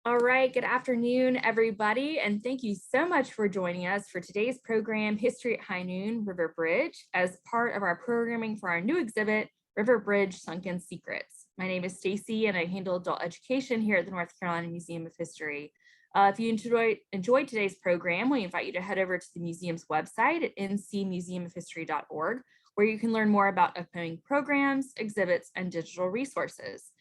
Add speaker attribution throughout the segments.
Speaker 1: All right, good afternoon, everybody, and thank you so much for joining us for today's program, History at High Noon, River Bridge, as part of our programming for our new exhibit, River Bridge Sunken Secrets. My name is Stacy, and I handle adult education here at the North Carolina Museum of History. If you enjoyed today's program, we invite you to head over to the museum's website at ncmuseumofhistory.org, where you can learn more about upcoming programs, exhibits, and digital resources.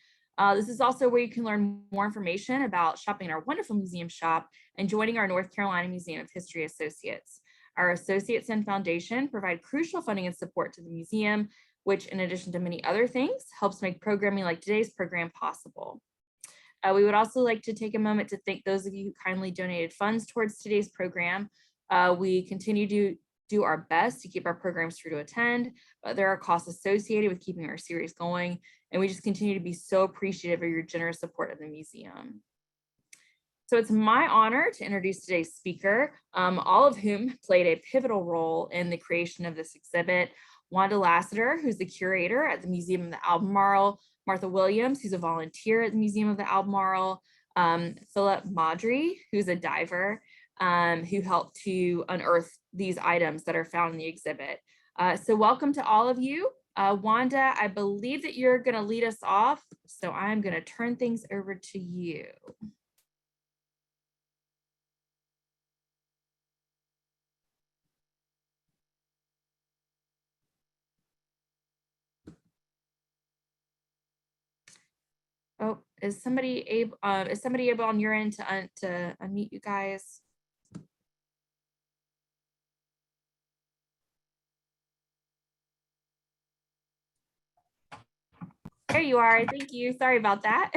Speaker 1: This is also where you can learn more information about shopping in our wonderful museum shop and joining our North Carolina Museum of History Associates. Our associates and foundation provide crucial funding and support to the museum, which, in addition to many other things, helps make programming like today's program possible. We would also like to take a moment to thank those of you who kindly donated funds towards today's program. We continue to do our best to keep our programs free to attend, but there are costs associated with keeping our series going, and we just continue to be so appreciative of your generous support of the museum. So it's my honor to introduce today's speaker, all of whom played a pivotal role in the creation of this exhibit. Wanda Lassiter, who's the curator at the Museum of the Albemarle, Martha Williams, who's a volunteer at the Museum of the Albemarle, Philip Maudry, who's a diver, who helped to unearth these items that are found in the exhibit. So welcome to all of you. Wanda, I believe that you're going to lead us off, so I'm going to turn things over to you. Oh, is somebody able on your end to unmute you guys? There you are. Thank you. Sorry about that.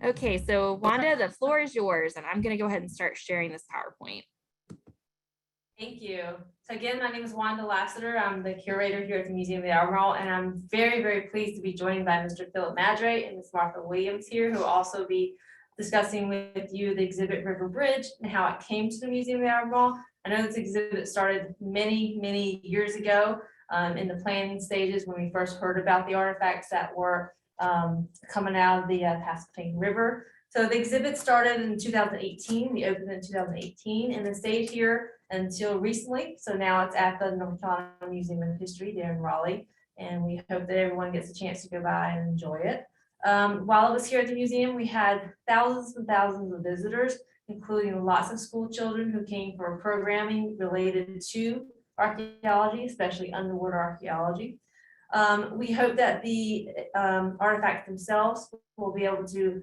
Speaker 1: Okay, so Wanda, the floor is yours, and I'm going to go ahead and start sharing this PowerPoint.
Speaker 2: Thank you. So again, my name is Wanda Lassiter. I'm the curator here at the Museum of the Albemarle, and I'm very, very pleased to be joined by Mr. Philip Maudry and Ms. Martha Williams here, who will also be discussing with you the exhibit River Bridge and how it came to the Museum of the Albemarle. I know this exhibit started many, many years ago in the planning stages when we first heard about the artifacts that were coming out of the Pasquotank River. So the exhibit started in 2018. We opened in 2018 and it stayed here until recently. So now it's at the North Carolina Museum of History there in Raleigh. And we hope that everyone gets a chance to go by and enjoy it. While it was here at the museum, we had thousands and thousands of visitors, including lots of school children who came for programming related to archaeology, especially underwater archaeology. We hope that the artifacts themselves will be able to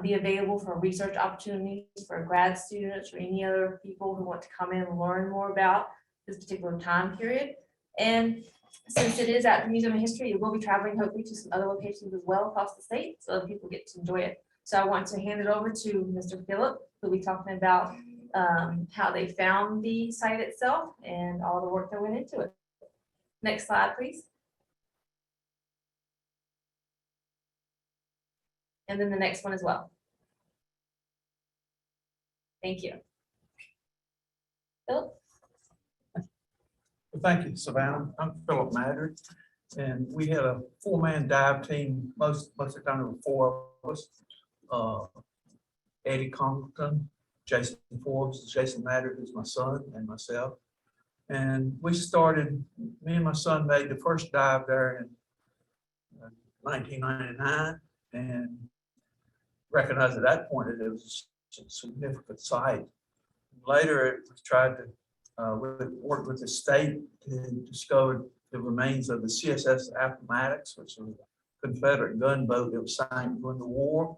Speaker 2: be available for research opportunities for grad students or any other people who want to come in and learn more about this particular time period. And since it is at the Museum of History, it will be traveling hopefully to some other locations as well across the state, so that people get to enjoy it. So I want to hand it over to Mr. Philip, who will be talking about how they found the site itself and all the work that went into it. Next slide, please. And then the next one as well. Thank you. Philip?
Speaker 3: Well, thank you, Savannah. I'm Philip Maudry, and we had a 4-man dive team. Most of the time there were 4 of us. Eddie Congleton, Jason Forbes, Jason Maudry, who's my son, and myself. And we started, me and my son made the first dive there in 1999, and recognized at that point that it was a significant site. Later, it was tried to work with the state to discover the remains of the CSS Appomattox, which was a Confederate gunboat that was sank during the war,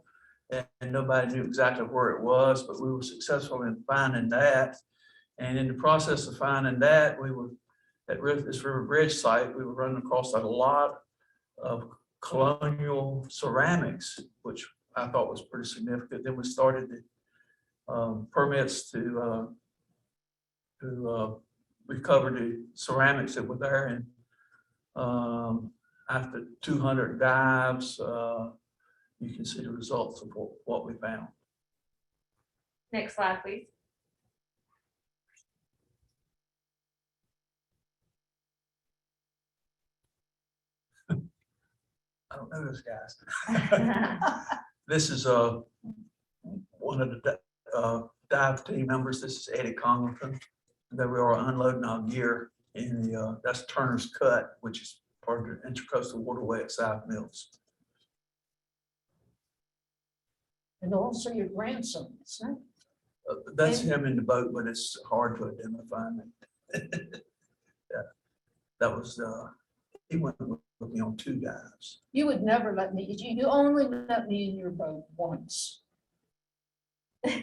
Speaker 3: and nobody knew exactly where it was, but we were successful in finding that. And in the process of finding that, we were at this River Bridge site, we were running across a lot of colonial ceramics, which I thought was pretty significant. Then we started the permits to recover the ceramics that were there. And after 200 dives, you can see the results of what we found.
Speaker 2: Next slide, please.
Speaker 3: I don't know those guys. This is one of the dive team members. This is Eddie Congleton. That we are unloading our gear in the, that's Turner's Cut, which is part of the Intracoastal Waterway at South Mills.
Speaker 4: And also your grandson, isn't it?
Speaker 3: That's him in the boat, but it's hard to identify me. Yeah, that was, he went with me on 2 dives.
Speaker 4: You would never let me, you only let me in your boat once.
Speaker 3: I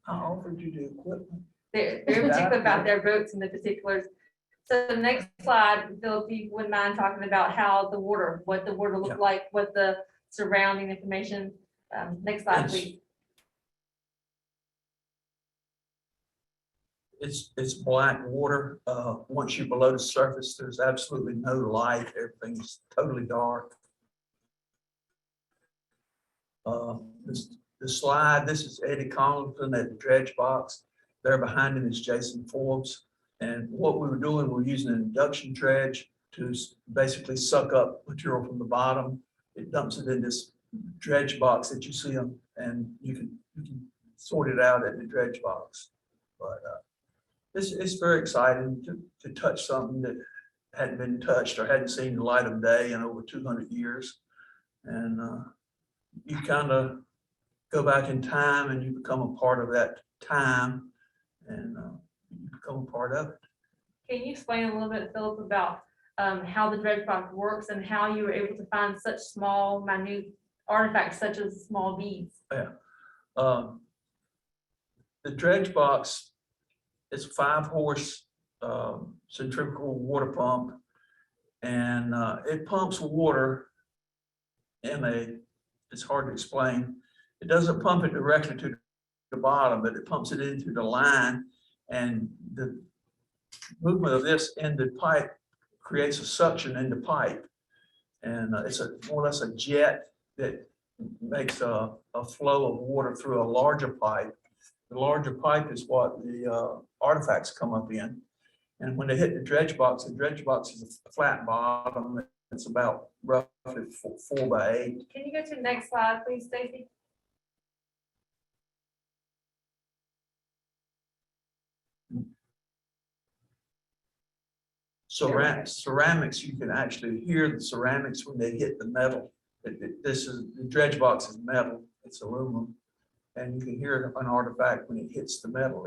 Speaker 3: offered you the equipment.
Speaker 2: They're particular about their boats and the particulars. So the next slide, Philip, if you wouldn't mind talking about how the water, what the water
Speaker 3: Yeah.
Speaker 2: looked like, what the surrounding information. Next slide,
Speaker 3: It's-
Speaker 2: please.
Speaker 3: It's black water. Once you're below the surface, there's absolutely no light. Everything's totally dark. The slide, this is Eddie Congleton at the dredge box. There behind him is Jason Forbes. And what we were doing, we're using an induction dredge to basically suck up material from the bottom. It dumps it in this dredge box that you see them, and you can sort it out at the dredge box. But it's very exciting to touch something that hadn't been touched or hadn't seen the light of day in over 200 years. And you kind of go back in time and you become a part of that time, and you become a part of it.
Speaker 2: Can you explain a little bit, Philip, about how the dredge box works and how you were able to find such small, minute artifacts such as small beads?
Speaker 3: The dredge box is a 5-horse centrifugal water pump, and it pumps water in it's hard to explain. It doesn't pump it directly to the bottom, but it pumps it into the line, and the movement of this in the pipe creates a suction in the pipe. And it's more or less a jet that makes a flow of water through a larger pipe. The larger pipe is what the artifacts come up in. And when they hit the dredge box is a flat bottom. It's about roughly 4 by 8.
Speaker 2: Can you go to the next slide, please, Stacy?
Speaker 3: Ceramics, you can actually hear the ceramics when they hit the metal. This is, the dredge box is metal, it's aluminum. And you can hear an artifact when it hits the metal.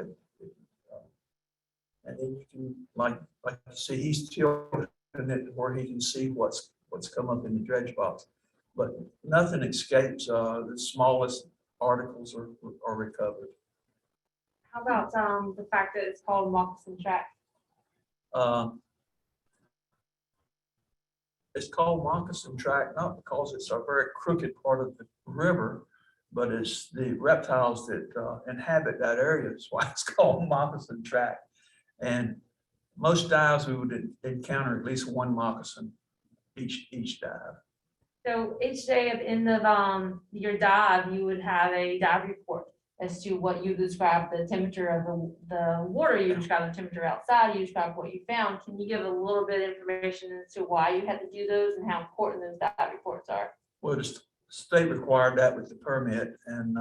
Speaker 3: And then you can, like you see, he's tilting it where he can see what's come up in the dredge box. But nothing escapes. The smallest articles are recovered.
Speaker 2: How about the fact that it's called moccasin track?
Speaker 3: It's called moccasin track, not because it's a very crooked part of the river, but it's the reptiles that inhabit that area. That's why it's called moccasin track. And most dives, we would encounter at least 1 moccasin each dive.
Speaker 2: So each day at the end of your dive, you would have a dive report as to what you describe the temperature of the water, you describe the temperature outside, you describe what you found. Can you give a little bit of information as to why you had to do those and how important those dive reports are?
Speaker 3: Well, the state required that with the permit, and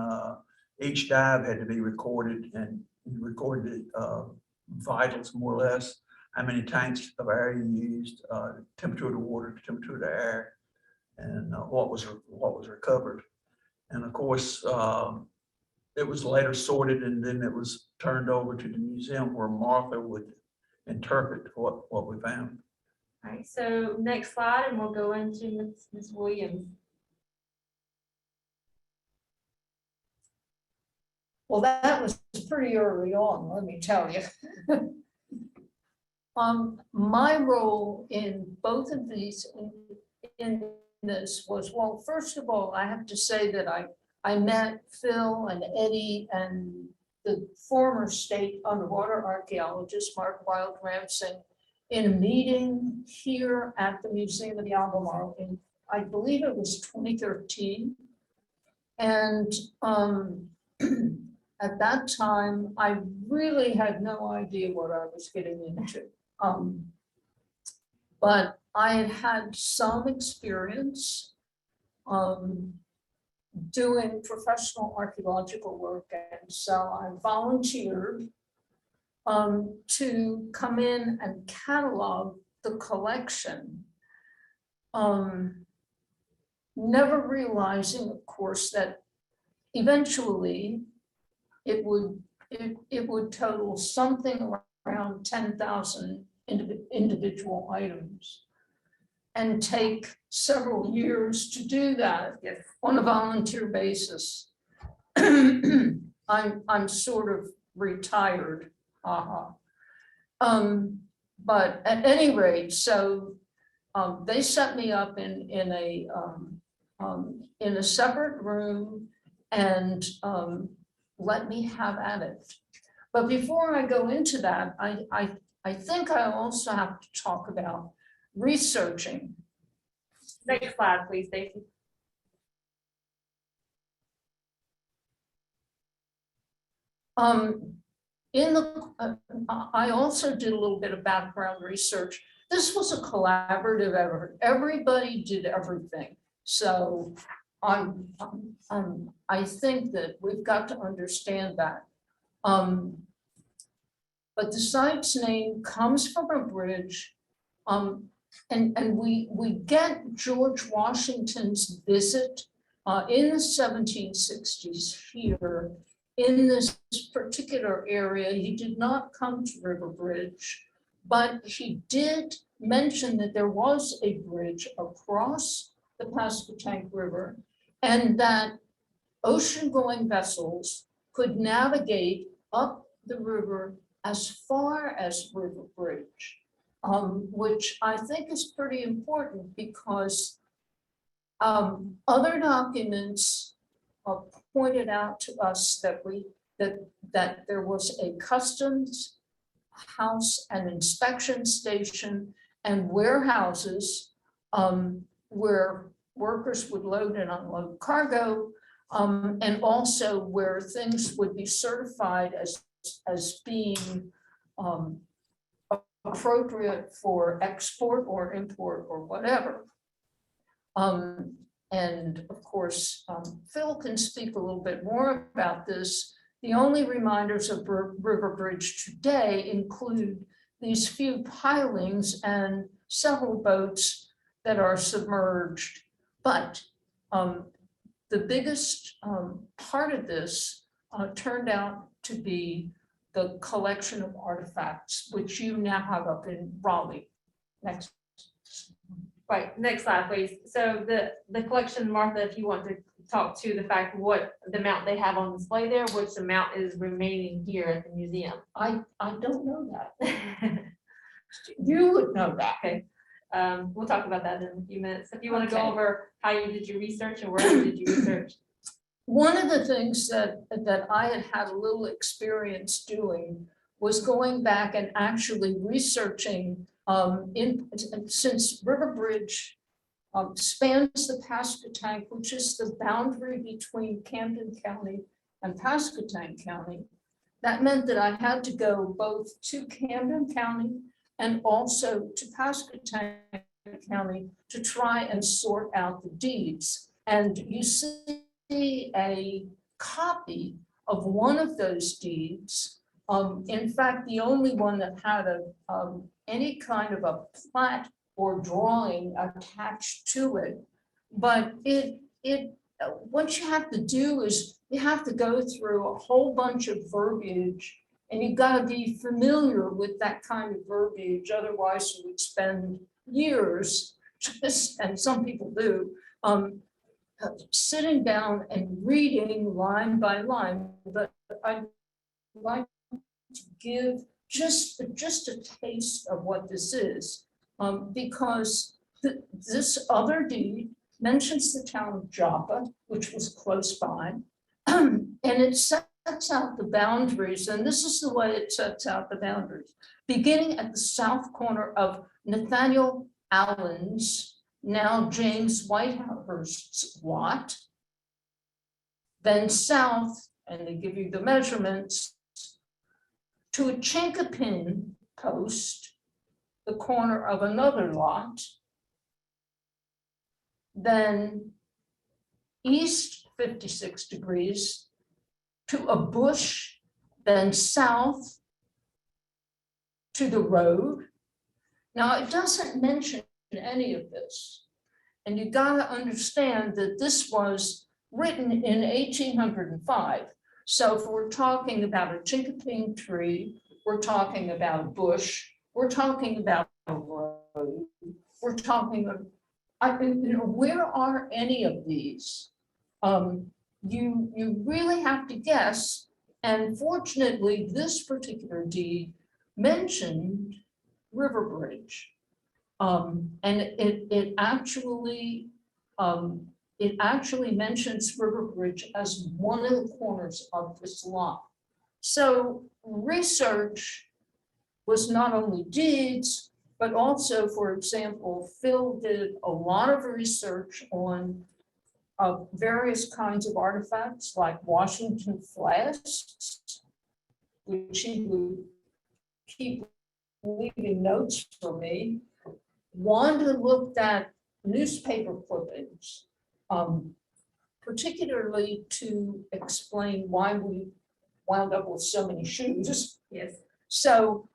Speaker 3: each dive had to be recorded, and you recorded vitals more or less, how many tanks of air you used, temperature of the water, temperature of the air, and what was recovered. And of course, it was later sorted, and then it was turned over to the museum where Martha would interpret what we found.
Speaker 2: All right, so next slide, and we'll go into Ms. Williams.
Speaker 4: Well, that was pretty early on, let me tell you. My role in both of these, in this was, well, first of all, I have to say that I met Phil and Eddie and the former state underwater archaeologist, Mark Wild-Ramsing, in a meeting here at the Museum of the Albemarle in, I believe it was 2013. And at that time, I really had no idea what I was getting into. But I had had some experience doing professional archaeological work, and so I volunteered to come in and catalog the collection. Never realizing, of course, that eventually it would total something around 10,000 individual items and take several years to do that
Speaker 2: Yes.
Speaker 4: on a volunteer basis. I'm sort of retired. But at any rate, so they set me up in a separate room and let me have at it. But before I go into that, I think I also have to talk about researching.
Speaker 2: Next slide, please, Stacy.
Speaker 4: I also did a little bit of background research. This was a collaborative effort. Everybody did everything. So I think that we've got to understand that. But the site's name comes from a bridge. And we get George Washington's visit in the 1760s here in this particular area. He did not come to River Bridge, but he did mention that there was a bridge across the Pasquotank River and that ocean-going vessels could navigate up the river as far as River Bridge, which I think is pretty important because other documents pointed out to us that that there was a customs house and inspection station and warehouses where workers would load and unload cargo, and also where things would be certified as being appropriate for export or import or whatever. And of course, Phil can speak a little bit more about this. The only reminders of River Bridge today include these few pilings and several boats that are submerged. But the biggest part of this turned out to be the collection of artifacts, which you now have up in Raleigh. Next.
Speaker 2: Right, next slide, please. So the collection, Martha, if you want to talk to the fact what the amount they have on display there, which amount is remaining here at the museum.
Speaker 4: I don't know that. You would know that.
Speaker 2: Okay, we'll talk about that in a few minutes. If you want to go
Speaker 4: Okay.
Speaker 2: over how you did your research and where you did your research.
Speaker 4: One of the things that I had had a little experience doing was going back and actually researching since River Bridge spans the Pasquotank, which is the boundary between Camden County and Pasquotank County. That meant that I had to go both to Camden County and also to Pasquotank County to try and sort out the deeds. And you see a copy of one of those deeds. In fact, the only one that had any kind of a plat or drawing attached to it. But what you have to do is you have to go through a whole bunch of verbiage, and you've got to be familiar with that kind of verbiage. Otherwise, you would spend years just, and some people do, sitting down and reading line by line. But I'd like to give just a taste of what this is, because this other deed mentions the town of Joppa, which was close by, and it sets out the boundaries, and this is the way it sets out the boundaries. Beginning at the south corner of Nathaniel Allen's, now James Whitehurst's lot, then south, and they give you the measurements, to a chinkapin post, the corner of another lot, then east 56 degrees to a bush, then south to the road. Now, it doesn't mention any of this. And you gotta understand that this was written in 1805. So if we're talking about a chinkapin tree, we're talking about a bush, we're talking about a road, we're talking of, where are any of these? You really have to guess. And fortunately, this particular deed mentioned River Bridge. And it actually mentions River Bridge as one of the corners of this lot. So research was not only deeds, but also, for example, Phil did a lot of research on various kinds of artifacts like Washington flasks, which he would keep leaving notes for me. Wanda looked at newspaper clippings, particularly to explain why we wound up with so many shoes.
Speaker 2: Yes.
Speaker 4: So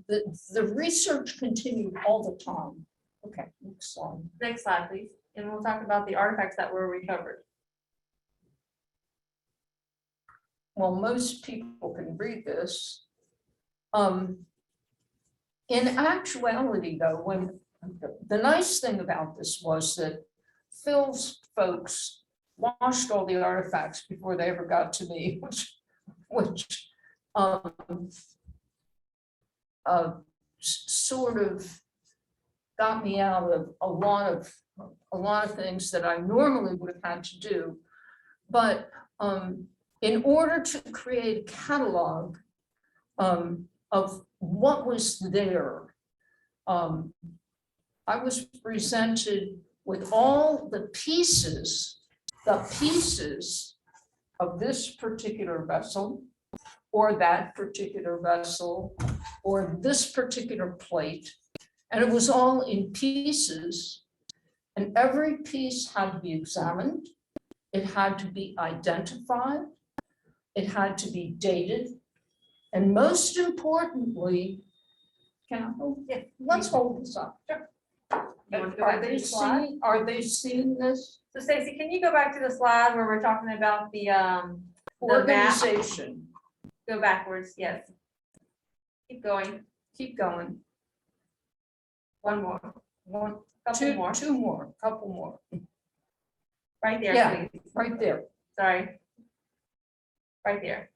Speaker 4: the research continued all the time. Okay, next slide.
Speaker 2: Next slide, please. And we'll talk about the artifacts that were recovered.
Speaker 4: Well, most people can read this. In actuality, though, when the nice thing about this was that Phil's folks washed all the artifacts before they ever got to me, which sort of got me out of a lot of things that I normally would have had to do. But in order to create a catalog of what was there, I was presented with all the pieces of this particular vessel, or that particular vessel, or this particular plate. And it was all in pieces. And every piece had to be examined. It had to be identified. It had to be dated. And most importantly, let's hold this up.
Speaker 2: You want to go back to the slide?
Speaker 4: Are they seeing this?
Speaker 2: So Stacy, can you go back to the slide where we're talking about the map?
Speaker 4: Organization.
Speaker 2: Go backwards, yes. Keep going.
Speaker 4: Keep going.
Speaker 2: One more.
Speaker 4: Two more, couple more.
Speaker 2: Right there,
Speaker 4: Yeah.
Speaker 2: please.
Speaker 4: Right there.
Speaker 2: Sorry. Right there.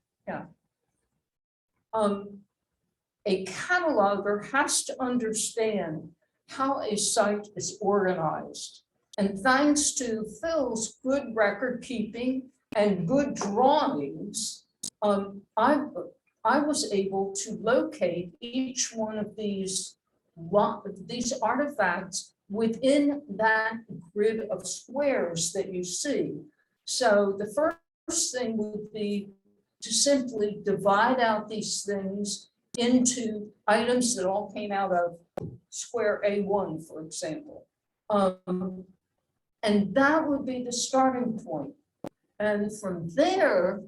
Speaker 4: A cataloger has to understand how a site is organized. And thanks to Phil's good record keeping and good drawings, I was able to locate each one of these artifacts within that grid of squares that you see. So the first thing would be to simply divide out these things into items that all came out of square A1, for example. And that would be the starting point. And from there,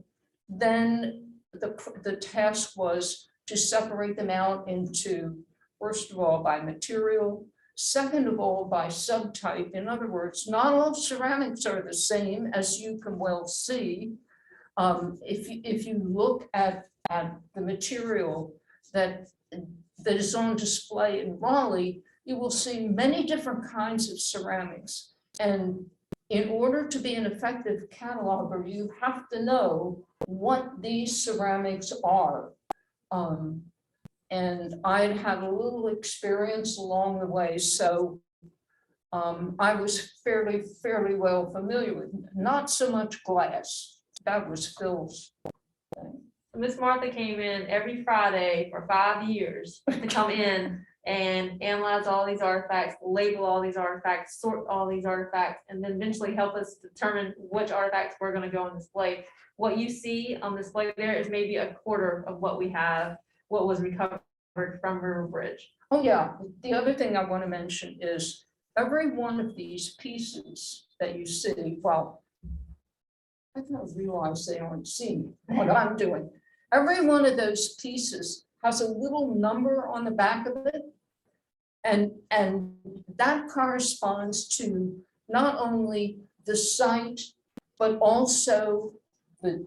Speaker 4: then the task was to separate them out into, first of all, by material, second of all, by subtype. In other words, not all ceramics are the same, as you can well see. If you look at the material that is on display in Raleigh, you will see many different kinds of ceramics. And in order to be an effective cataloger, you have to know what these ceramics are. And I'd had a little experience along the way, so I was fairly well familiar with, not so much glass. That was Phil's thing.
Speaker 2: Miss Martha came in every Friday for 5 years to come in and analyze all these artifacts, label all these artifacts, sort all these artifacts, and then eventually help us determine which artifacts we're going to go on display. What you see on display there is maybe a quarter of what we have, what was recovered from River Bridge.
Speaker 4: Oh, yeah. The other thing I want to mention is every one of these pieces that you see, well, I don't realize they aren't seeing what I'm doing. Every one of those pieces has a little number on the back of it. And that corresponds to not only the site, but also the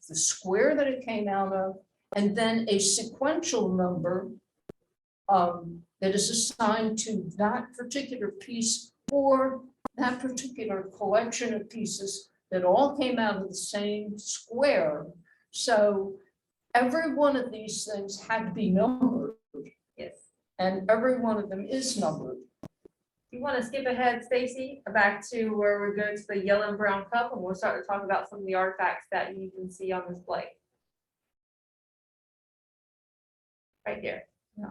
Speaker 4: square that it came out of, and then a sequential number that is assigned to that particular piece or that particular collection of pieces that all came out of the same square. So every one of these things had to be numbered,
Speaker 2: Yes.
Speaker 4: and every one of them is numbered.
Speaker 2: You want to skip ahead, Stacy, back to where we go to the yellow and brown cup, and we'll start to talk about some of the artifacts that you can see on display. Right here.
Speaker 4: Yeah.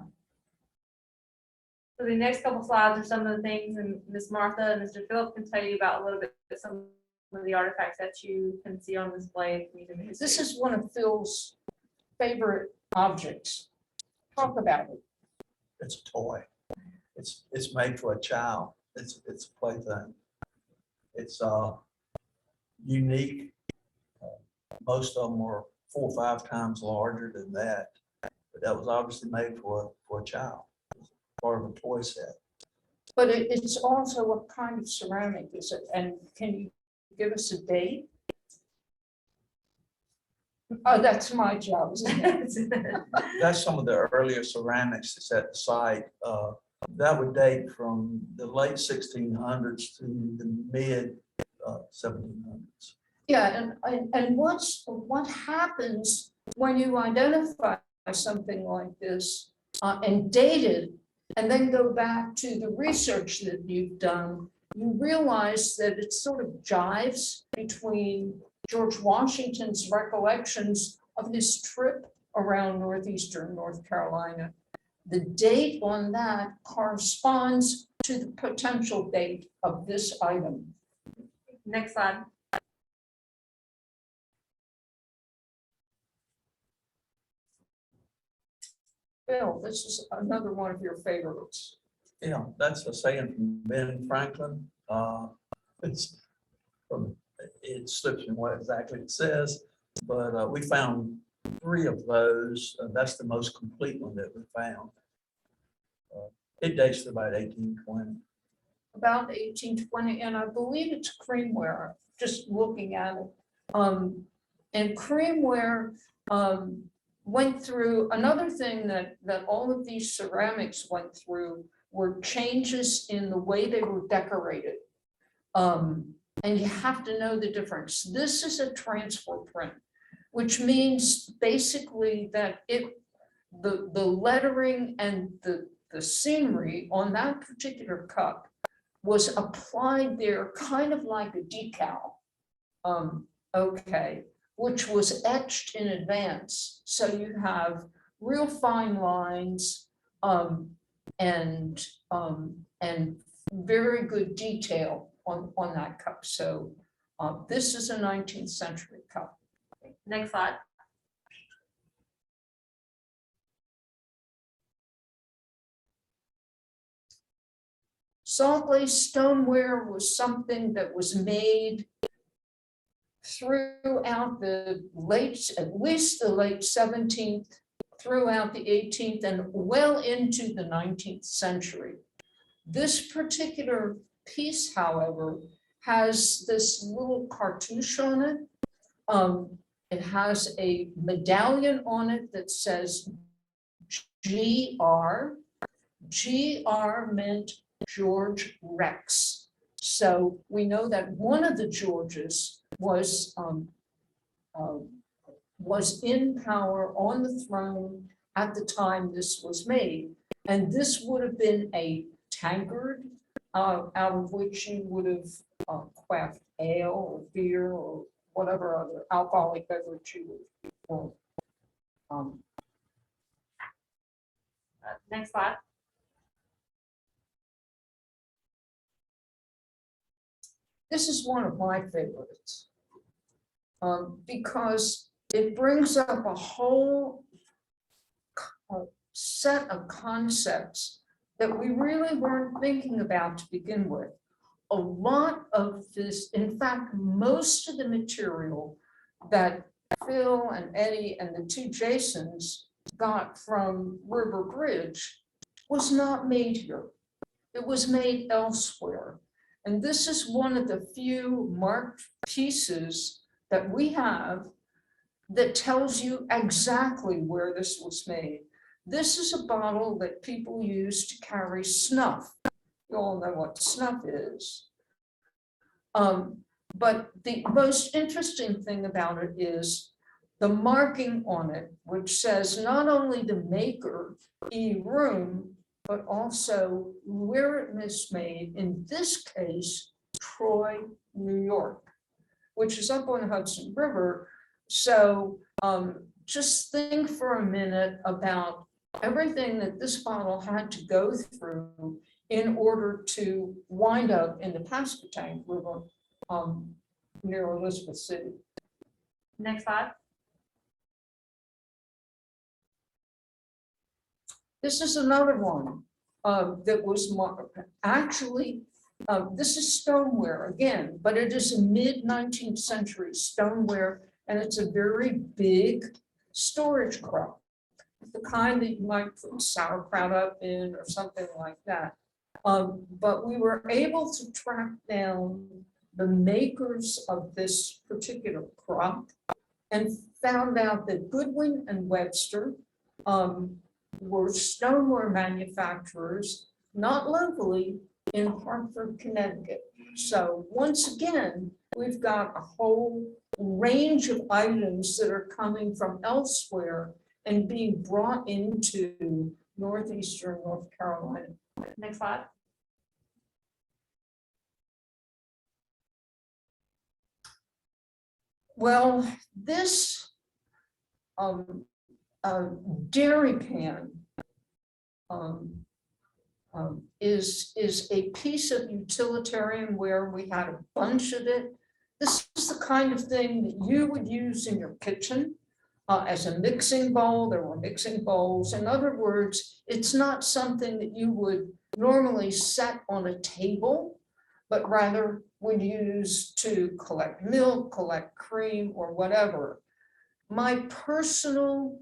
Speaker 2: So the next couple slides are some of the things, and Miss Martha and Mr. Philip can tell you about a little bit of some of the artifacts that you can see on display at the Museum of History.
Speaker 4: This is one of Phil's favorite objects. Talk about it.
Speaker 3: It's a toy. It's made for a child. It's a plaything. It's unique. Most of them are 4 or 5 times larger than that. But that was obviously made for a child. It's part of a toy set.
Speaker 4: But it's also what kind of ceramic is it? And can you give us a date? Oh, that's my job, isn't it?
Speaker 3: That's some of the earlier ceramics that's at the site. That would date from the late 1600s to the mid 1700s.
Speaker 4: Yeah, and what happens when you identify something like this and date it, and then go back to the research that you've done, you realize that it sort of jives between George Washington's recollections of his trip around northeastern North Carolina. The date on that corresponds to the potential date of this item.
Speaker 2: Next slide.
Speaker 4: Bill, this is another one of your favorites.
Speaker 3: Yeah, that's a saying from Ben Franklin. It's from, it slips me what exactly it says, but we found 3 of those. That's the most complete one that we found. It dates to about 1820.
Speaker 4: About 1820, and I believe it's creamware, just looking at it. And creamware went through, another thing that all of these ceramics went through were changes in the way they were decorated. And you have to know the difference. This is a transfer print, which means basically that the lettering and the scenery on that particular cup was applied there kind of like a decal. Okay, which was etched in advance. So you have real fine lines and very good detail on that cup. So this is a 19th century cup.
Speaker 2: Next slide.
Speaker 4: Salt glaze stoneware was something that was made throughout the at least the late 17th, throughout the 18th, and well into the 19th century. This particular piece, however, has this little cartouche on it. It has a medallion on it that says GR. GR meant George Rex. So we know that one of the Georges was in power on the throne at the time this was made. And this would have been a tankard out of which you would have quaffed ale or beer or whatever other alcoholic beverage you would.
Speaker 2: Next slide.
Speaker 4: This is one of my favorites because it brings up a whole set of concepts that we really weren't thinking about to begin with. A lot of this, in fact, most of the material that Phil and Eddie and the two Jasons got from River Bridge was not made here. It was made elsewhere. And this is one of the few marked pieces that we have that tells you exactly where this was made. This is a bottle that people use to carry snuff. You all know what snuff is. But the most interesting thing about it is the marking on it, which says not only the maker, E. Room, but also where it was made, in this case, Troy, New York, which is up on the Hudson River. So just think for a minute about everything that this bottle had to go through in order to wind up in the Pasquotank River near Elizabeth City.
Speaker 2: Next slide.
Speaker 4: This is another one that was actually, this is stoneware again, but it is a mid-19th century stoneware, and it's a very big storage crop, the kind that you might put sauerkraut up in or something like that. But we were able to track down the makers of this particular crop and found out that Goodwin and Webster were stoneware manufacturers, not locally, in Hartford, Connecticut. So once again, we've got a whole range of items that are coming from elsewhere and being brought into northeastern North Carolina.
Speaker 2: Next slide.
Speaker 4: Well, this dairy pan is a piece of utilitarian ware. We had a bunch of it. This is the kind of thing that you would use in your kitchen as a mixing bowl. There were mixing bowls. In other words, it's not something that you would normally set on a table, but rather would use to collect milk, collect cream, or whatever. My personal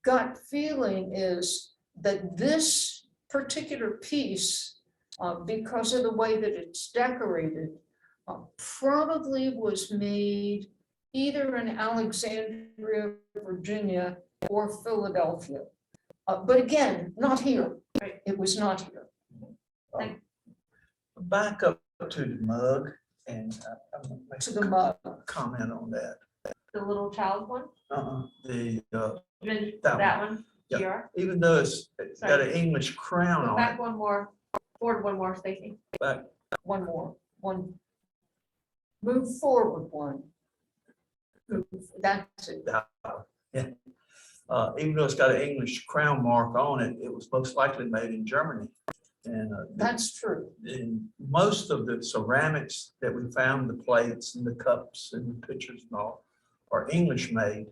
Speaker 4: gut feeling is that this particular piece, because of the way that it's decorated, probably was made either in Alexandria, Virginia, or Philadelphia. But again, not here.
Speaker 2: Right.
Speaker 4: It was not here.
Speaker 3: Back up to the mug, and I'm gonna make
Speaker 4: To the mug.
Speaker 3: a comment on that.
Speaker 2: The little child one. That one.
Speaker 3: Yeah.
Speaker 2: GR.
Speaker 3: Even though it's got an English crown
Speaker 2: Go
Speaker 3: on
Speaker 2: back
Speaker 3: it,
Speaker 2: one more. Forward one more, Stacy.
Speaker 3: back,
Speaker 4: One more, one. Move forward one. That's it.
Speaker 3: yeah. Even though it's got an English crown mark on it, it was most likely made in Germany. And
Speaker 4: That's true.
Speaker 3: in most of the ceramics that we found, the plates and the cups and the pitchers and all, are English made.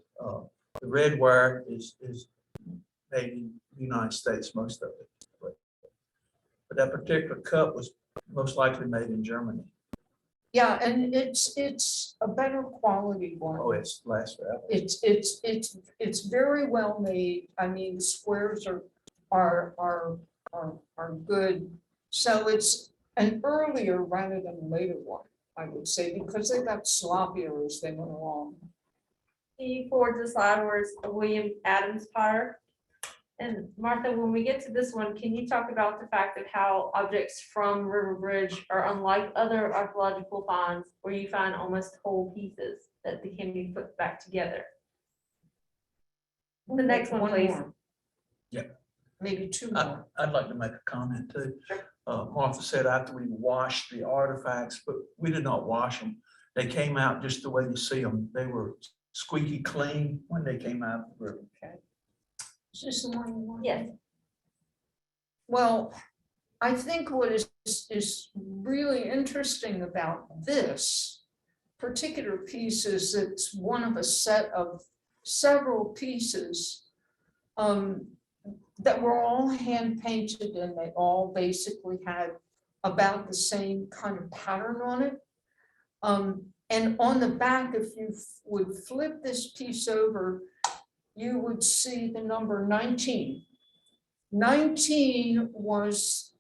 Speaker 3: The red ware is made in the United States, most of it. But that particular cup was most likely made in Germany.
Speaker 4: Yeah, and it's a better quality one.
Speaker 3: Oh, it's lasts forever.
Speaker 4: It's very well made. I mean, the squares are good. So it's an earlier rather than a later one, I would say, because they got sloppier as they went along.
Speaker 2: Can you forward the slide where it's William Adams Potter? And Martha, when we get to this one, can you talk about the fact of how objects from River Bridge are unlike other archaeological finds where you find almost whole pieces that can be put back together? The next one, please.
Speaker 4: more.
Speaker 3: Yeah.
Speaker 4: Maybe two more.
Speaker 3: I'd like to make a comment too.
Speaker 2: Sure.
Speaker 3: Martha said after we washed the artifacts, but we did not wash them. They came out just the way you see them. They were squeaky clean when they came out of the river.
Speaker 4: Is this the one you want?
Speaker 2: Yes.
Speaker 4: Well, I think what is really interesting about this particular piece is it's one of a set of several pieces. that were all hand painted, and they all basically had about the same kind of pattern on it. And on the back, if you would flip this piece over, you would see the number 19. 19 was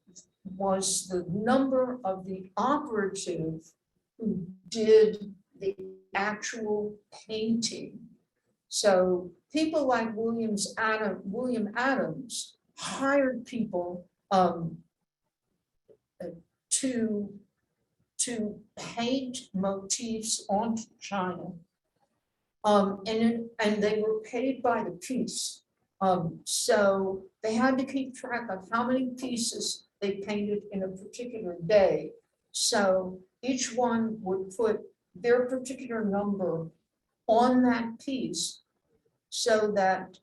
Speaker 4: the number of the operative who did the actual painting. So people like William Adams hired people to paint motifs onto china. And they were paid by the piece. So they had to keep track of how many pieces they painted in a particular day. So each one would put their particular number on that piece so that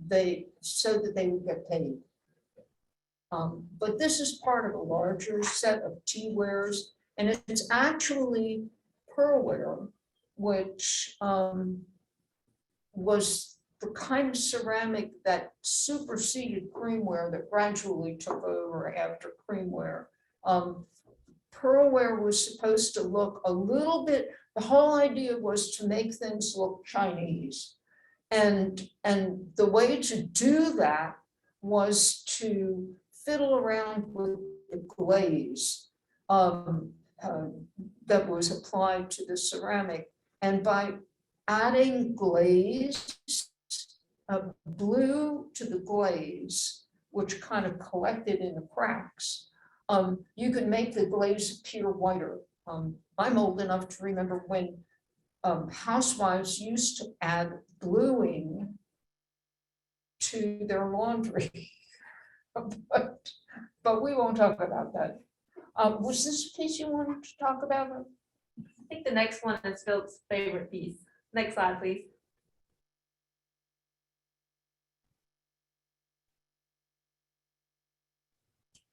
Speaker 4: they would get paid. But this is part of a larger set of tea wares, and it's actually pearlware, which was the kind of ceramic that superseded creamware, that gradually took over after creamware. Pearlware was supposed to look a little bit, the whole idea was to make things look Chinese. And the way to do that was to fiddle around with the glaze that was applied to the ceramic. And by adding glaze, blue to the glaze, which kind of collected in the cracks, you could make the glaze appear whiter. I'm old enough to remember when housewives used to add bluing to their laundry. But we won't talk about that. Was this piece you wanted to talk about?
Speaker 2: I think the next one is Phil's favorite piece. Next slide, please.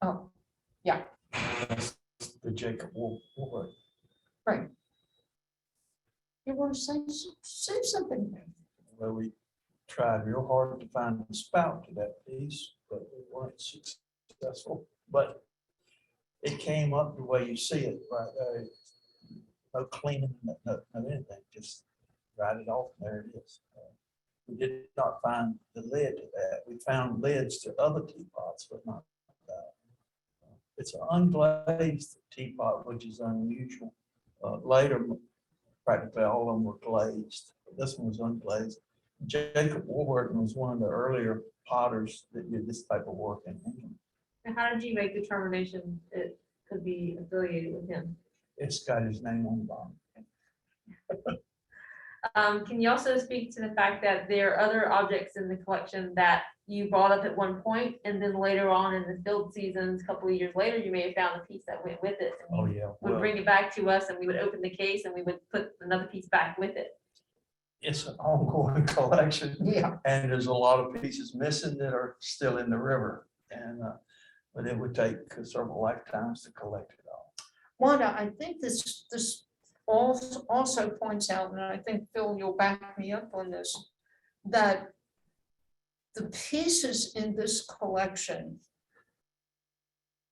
Speaker 4: Oh, yeah,
Speaker 3: The Jacob Woolworth.
Speaker 4: right. You want to say something?
Speaker 3: Where we tried real hard to find the spout to that piece, but we weren't successful. But it came up the way you see it, right there. No cleaning, no anything, just write it off, and there it is. We did not find the lid to that. We found lids to other teapots, but not that. It's an unglazed teapot, which is unusual. Later, practically all of them were glazed. This one was unglazed. Jacob Woolworth was one of the earlier potters that did this type of work in England.
Speaker 2: And how did you make the determination it could be affiliated with him?
Speaker 3: It's got his name on the bottom.
Speaker 2: Can you also speak to the fact that there are other objects in the collection that you brought up at one point, and then later on in the field seasons, a couple of years later, you may have found a piece that went with it. And
Speaker 3: Oh,
Speaker 2: you
Speaker 3: yeah.
Speaker 2: would
Speaker 3: Well,
Speaker 2: bring it back to us, and we would open the case, and we would put another piece back with it.
Speaker 3: it's an ongoing collection,
Speaker 4: Yeah,
Speaker 3: and there's a lot of pieces missing that are still in the river. And, but it would take several lifetimes to collect it all.
Speaker 4: Wanda, I think this also points out, and I think Phil, you'll back me up on this, that the pieces in this collection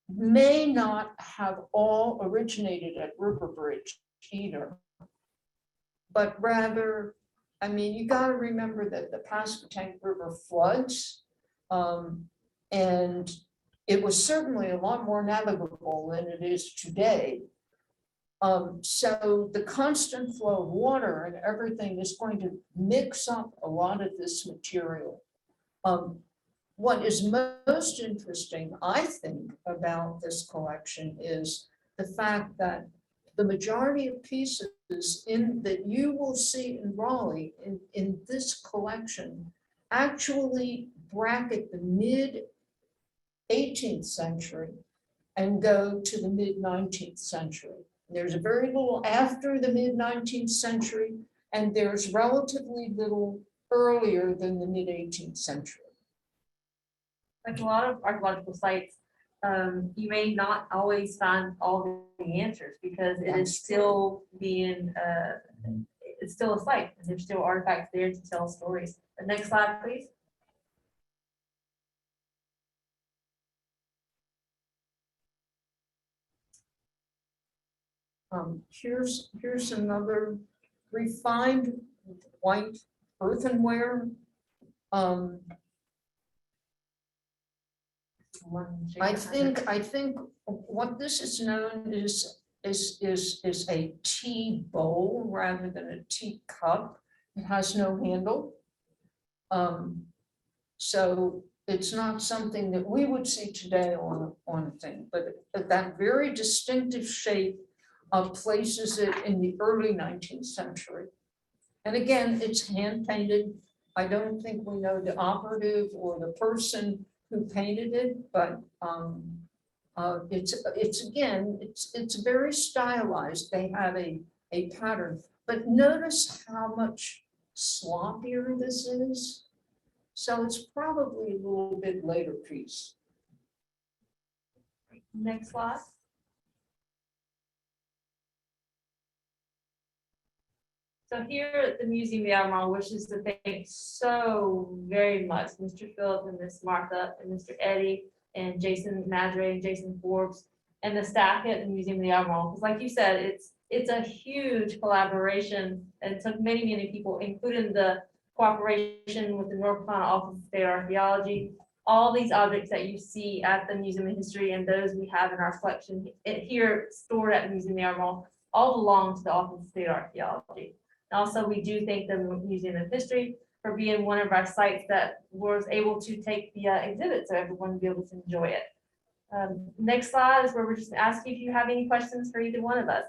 Speaker 4: may not have all originated at Riverbridge either. But rather, I mean, you got to remember that the Pasquotank River floods, and it was certainly a lot more navigable than it is today. So the constant flow of water and everything is going to mix up a lot of this material. What is most interesting, I think, about this collection is the fact that the majority of pieces that you will see in Raleigh in this collection actually bracket the mid-18th century and go to the mid-19th century. There's a very little after the mid-19th century, and there's relatively little earlier than the mid-18th century.
Speaker 2: Like a lot of archaeological sites, you may not always find all the answers because it is still being, it's still a site, and there's still artifacts there to tell stories. The next slide, please.
Speaker 4: Here's another refined white earthenware. I think what this is known is a tea bowl rather than a tea cup. It has no handle. So it's not something that we would see today on a thing, but that very distinctive shape places it in the early 19th century. And again, it's hand painted. I don't think we know the operative or the person who painted it, but it's very stylized. They have a pattern, but notice how much sloppier this is. So it's probably a little bit later piece.
Speaker 2: Next slide. So here at the Museum of the Albemarle wishes to thank so very much Mr. Philip and Miss Martha and Mr. Eddie and Jason Madre and Jason Forbes and the staff at the Museum of the Albemarle. Because like you said, it's a huge collaboration and it took many, many people, including the cooperation with the North Carolina Office of State Archaeology. All these objects that you see at the Museum of History and those we have in our collection here stored at the Museum of the Albemarle all belong to the Office of State Archaeology. Also, we do thank the Museum of History for being one of our sites that was able to take the exhibit so everyone would be able to enjoy it. Next slide is where we're just asking if you have any questions for either one of us.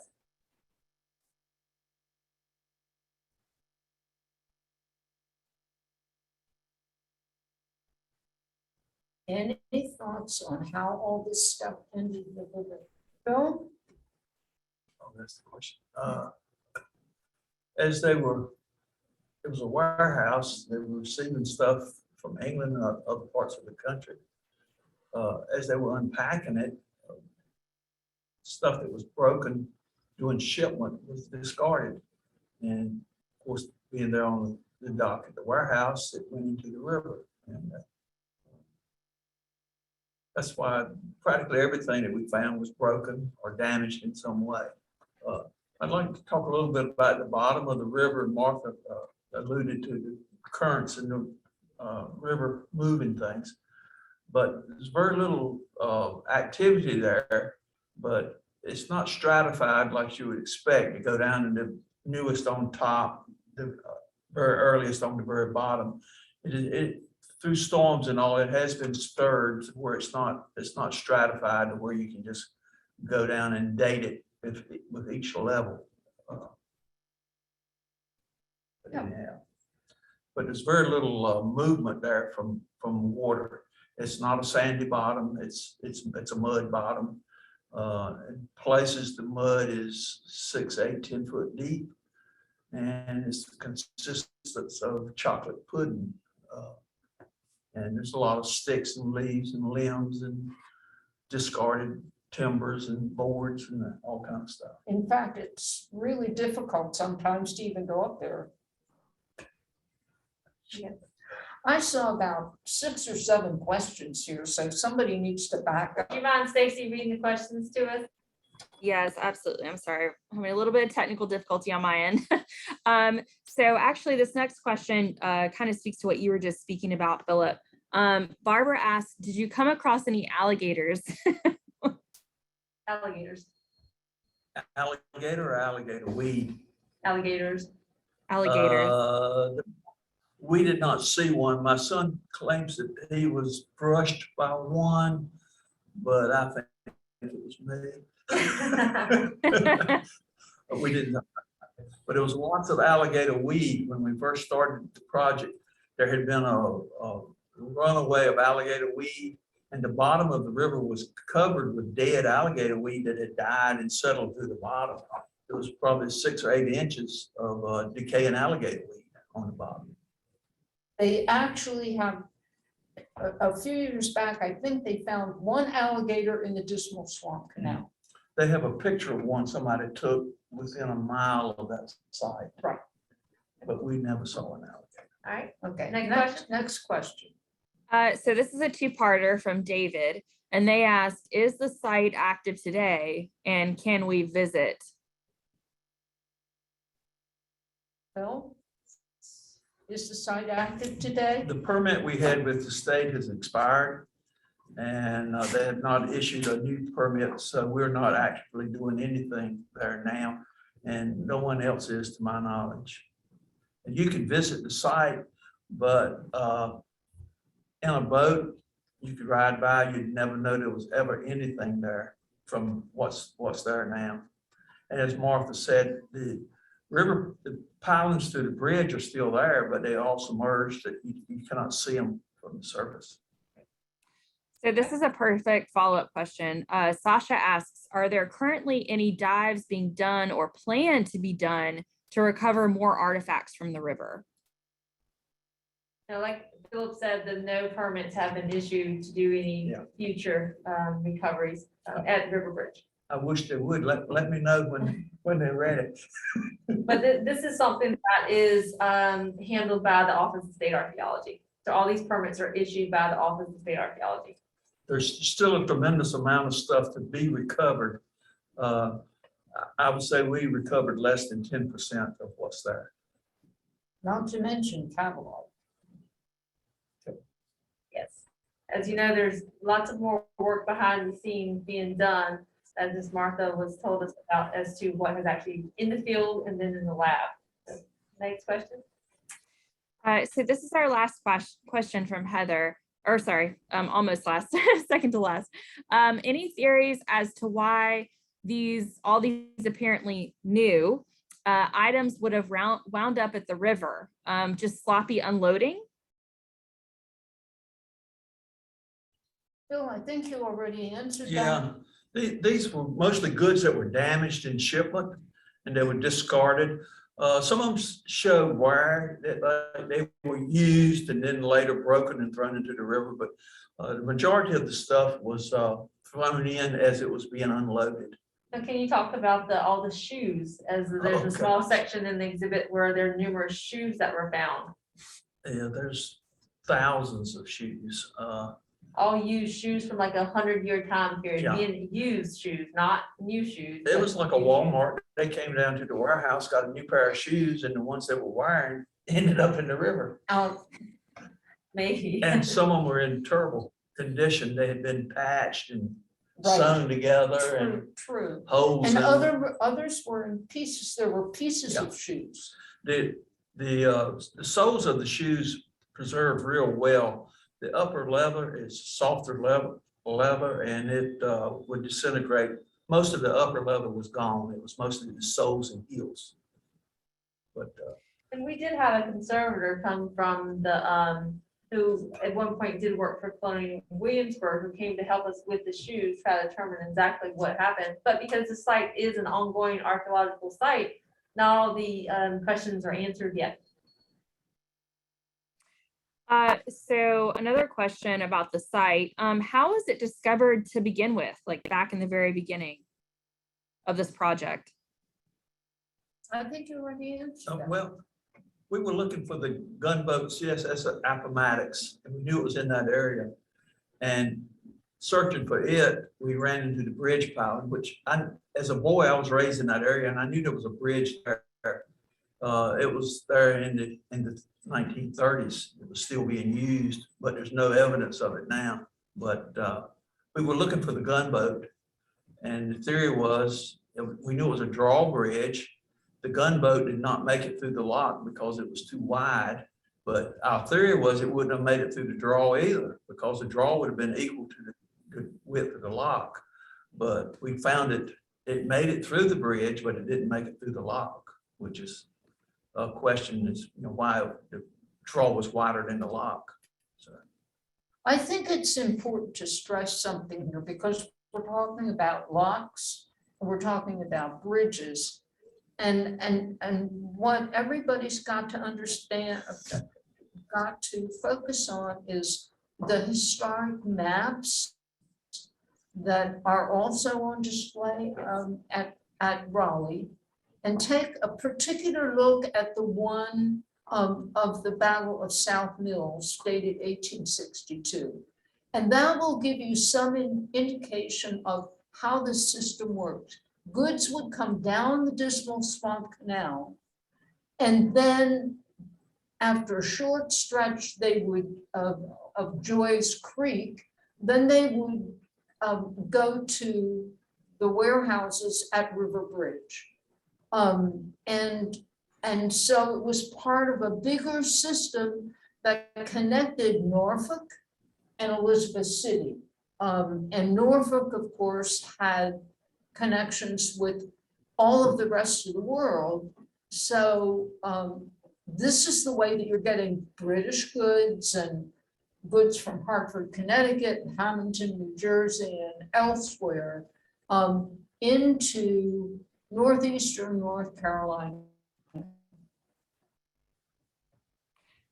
Speaker 4: Any thoughts on how all this stuff ended with the film?
Speaker 3: Oh, that's the question. As they were, it was a warehouse, they were receiving stuff from England and other parts of the country. As they were unpacking it, stuff that was broken during shipment was discarded. And of course, being there on the dock at the warehouse, it went into the river. And that's why practically everything that we found was broken or damaged in some way. I'd like to talk a little bit about the bottom of the river. Martha alluded to the currents in the river moving things, but there's very little activity there, but it's not stratified like you would expect. You go down to the newest on top, the very earliest on the very bottom. It through storms and all, it has been stirred to where it's not stratified to where you can just go down and date it with each level. But there's very little movement there from water. It's not a sandy bottom. It's a mud bottom. In places the mud is 6, 8, 10 foot deep, and it's the consistence of chocolate pudding. And there's a lot of sticks and leaves and limbs and discarded timbers and boards and all kinds of stuff.
Speaker 4: In fact, it's really difficult sometimes to even go up there.
Speaker 2: Yeah.
Speaker 4: I saw about 6 or 7 questions here, so somebody needs to back up.
Speaker 2: Do you mind, Stacy, reading the questions to us?
Speaker 1: Yes, absolutely. I'm sorry. I'm having a little bit of technical difficulty on my end. So actually, this next question kind of speaks to what you were just speaking about, Philip. Barbara asked, did you come across any alligators?
Speaker 2: Alligators.
Speaker 3: Alligator or alligator weed?
Speaker 2: Alligators.
Speaker 1: Alligators.
Speaker 3: We did not see one. My son claims that he was brushed by one, but I think it was me. We didn't, but it was lots of alligator weed when we first started the project. There had been a runaway of alligator weed, and the bottom of the river was covered with dead alligator weed that had died and settled through the bottom. It was probably 6 or 8 inches of decaying alligator weed on the bottom.
Speaker 4: They actually have, a few years back, I think they found one alligator in the Dismal Swamp Canal.
Speaker 3: They have a picture of one somebody took within a mile of that site.
Speaker 4: Right.
Speaker 3: But we never saw an alligator.
Speaker 2: All right.
Speaker 4: Okay,
Speaker 2: Next
Speaker 4: next question.
Speaker 1: So this is a 2-parter from David, and they asked, is the site active today and can we visit?
Speaker 4: Bill? Is the site active today?
Speaker 3: The permit we had with the state has expired, and they have not issued a new permit, so we're not actually doing anything there now, and no one else is, to my knowledge. And you can visit the site, but in a boat, you could ride by, you'd never know there was ever anything there from what's there now. And as Martha said, the pilings through the bridge are still there, but they all submerged, that you cannot see them from the surface.
Speaker 1: So this is a perfect follow-up question. Sasha asks, are there currently any dives being done or planned to be done to recover more artifacts from the river?
Speaker 2: Now, like Philip said, the no permits have been issued to do any
Speaker 3: Yeah.
Speaker 2: future recoveries at River Bridge.
Speaker 3: I wish they would, let me know when they're ready.
Speaker 2: But this is something that is handled by the Office of State Archaeology. So all these permits are issued by the Office of State Archaeology.
Speaker 3: There's still a tremendous amount of stuff to be recovered. I would say we recovered less than 10% of what's there.
Speaker 4: Not to mention catalog.
Speaker 2: Yes. As you know, there's lots of more work behind the scenes being done, as Ms. Martha was told us about, as to what is actually in the field and then in the lab. So, next question.
Speaker 1: So this is our last question from Heather, or sorry, almost last, second to last. Any theories as to why all these apparently new items would have wound up at the river? Just sloppy unloading?
Speaker 4: Bill, I think you already answered that.
Speaker 3: Yeah, these were mostly goods that were damaged in shipment and they were discarded. Some of them show wire that they were used and then later broken and thrown into the river, but the majority of the stuff was thrown in as it was being unloaded.
Speaker 2: So can you talk about all the shoes, as there's
Speaker 3: Okay.
Speaker 2: a small section in the exhibit where there are numerous shoes that were found?
Speaker 3: Yeah, there's thousands of shoes.
Speaker 2: All used shoes from like 100-year time period,
Speaker 3: Yeah.
Speaker 2: being used shoes, not new shoes.
Speaker 3: It
Speaker 2: but
Speaker 3: was like a
Speaker 2: used shoes.
Speaker 3: Walmart. They came down to the warehouse, got a new pair of shoes, and the ones that were wearing ended up in the river.
Speaker 2: Maybe.
Speaker 3: And some of them were in terrible condition. They had been patched and
Speaker 4: Right.
Speaker 3: sewn together and
Speaker 4: True.
Speaker 3: holes
Speaker 4: And
Speaker 3: in them.
Speaker 4: others were in pieces, there were pieces of shoes.
Speaker 3: The soles of the shoes preserve real well. The upper leather is softer leather and it would disintegrate. Most of the upper leather was gone. It was mostly the soles and heels. But
Speaker 2: And we did have a conservator come from the, who at one point did work for Colonial Williamsburg, who came to help us with the shoes, try to determine exactly what happened. But because the site is an ongoing archaeological site, not all the questions are answered yet.
Speaker 1: So another question about the site, how was it discovered to begin with, like back in the very beginning of this project?
Speaker 4: I think you already answered that.
Speaker 3: well, we were looking for the gunboat CSS Appomattox, and we knew it was in that area. And searching for it, we ran into the bridge piling, which as a boy, I was raised in that area, and I knew there was a bridge there. It was there in the 1930s. It was still being used, but there's no evidence of it now. But we were looking for the gunboat, and the theory was, we knew it was a drawbridge. The gunboat did not make it through the lock because it was too wide. But our theory was it wouldn't have made it through the draw either, because the draw would have been equal to the width of the lock. But we found it made it through the bridge, but it didn't make it through the lock, which is a question is, why the draw was wider than the lock. So
Speaker 4: I think it's important to stress something here because we're talking about locks, and we're talking about bridges. And what everybody's got to understand, got to focus on is the historic maps that are also on display at Raleigh. And take a particular look at the one of the Battle of South Mills dated 1862. And that will give you some indication of how the system worked. Goods would come down the Dismal Swamp Canal And then after a short stretch, they would, of Joyce Creek, then they would go to the warehouses at River Bridge. And so it was part of a bigger system that connected Norfolk and Elizabeth City. And Norfolk, of course, had connections with all of the rest of the world. So this is the way that you're getting British goods and goods from Hartford, Connecticut, and Hamilton, New Jersey, and elsewhere into northeastern North Carolina.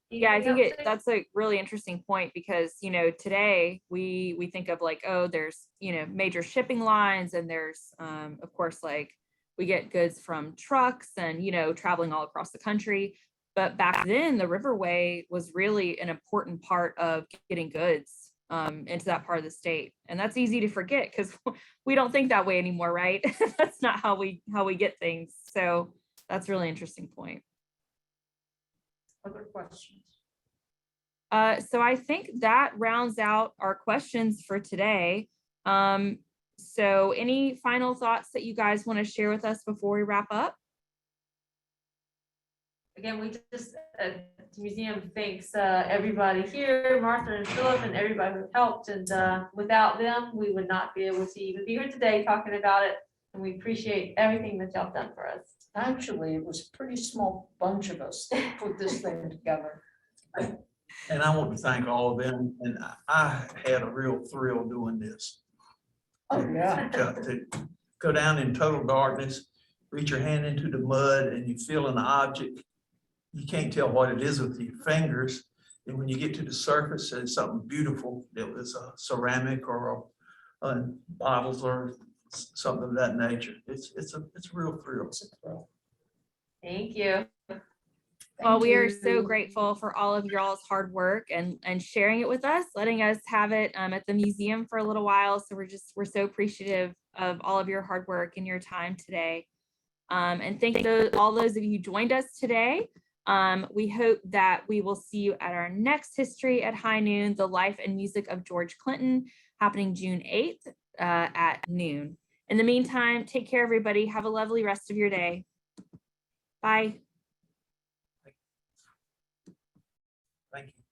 Speaker 1: Yeah, I think
Speaker 2: Anything else?
Speaker 1: that's a really interesting point because, you know, today we think of like, oh, there's, you know, major shipping lines and there's, of course, like we get goods from trucks and, you know, traveling all across the country. But back then, the Riverway was really an important part of getting goods into that part of the state. And that's easy to forget because we don't think that way anymore, right? That's not how we get things. So that's a really interesting point.
Speaker 4: Other questions?
Speaker 1: So I think that rounds out our questions for today. So any final thoughts that you guys want to share with us before we wrap up?
Speaker 2: Again, we just, the museum thanks everybody here, Martha and Philip and everybody who helped. And without them, we would not be able to even be here today talking about it. And we appreciate everything that y'all done for us.
Speaker 4: Actually, it was a pretty small bunch of us that put this thing together.
Speaker 3: And I want to thank all of them, and I had a real thrill doing this.
Speaker 4: Oh, yeah.
Speaker 3: To go down in total darkness, reach your hand into the mud and you feel an object. You can't tell what it is with your fingers. And when you get to the surface, it's something beautiful. It was a ceramic or bottles or something of that nature. It's a real thrill.
Speaker 4: It's a thrill.
Speaker 2: Thank you.
Speaker 1: Well, we are
Speaker 4: Thank
Speaker 1: so
Speaker 4: you.
Speaker 1: grateful for all of y'all's hard work and sharing it with us, letting us have it at the museum for a little while. So we're so appreciative of all of your hard work and your time today. And thank all those of you who joined us today. We hope that we will see you at our next History at High Noon, the life and music of George Clinton, happening June 8th at noon. In the meantime, take care, everybody. Have a lovely rest of your day. Bye.
Speaker 3: Thank you.